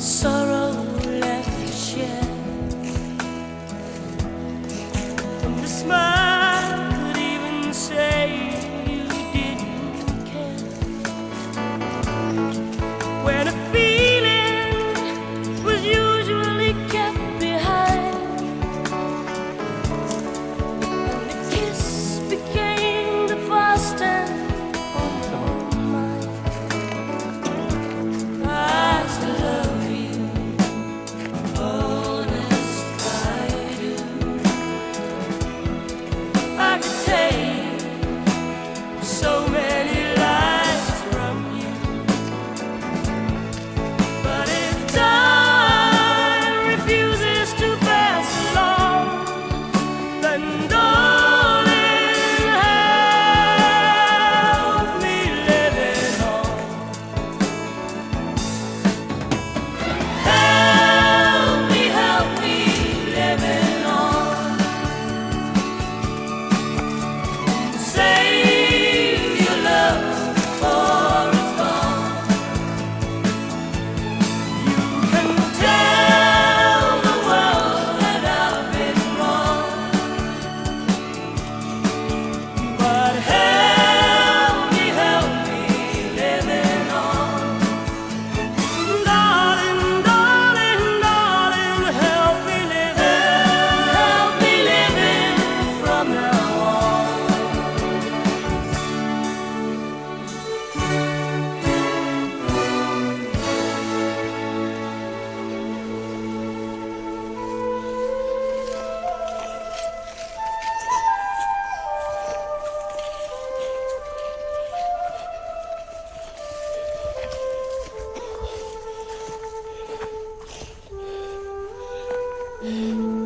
sorrow left to share. And the smile could even say you didn't care. When a feeling was usually kept behind, and the kiss became the past tense. So many lies from you, but if time refuses to pass along, then darling, help me live it on. Help me live it on. Say Mm-hmm.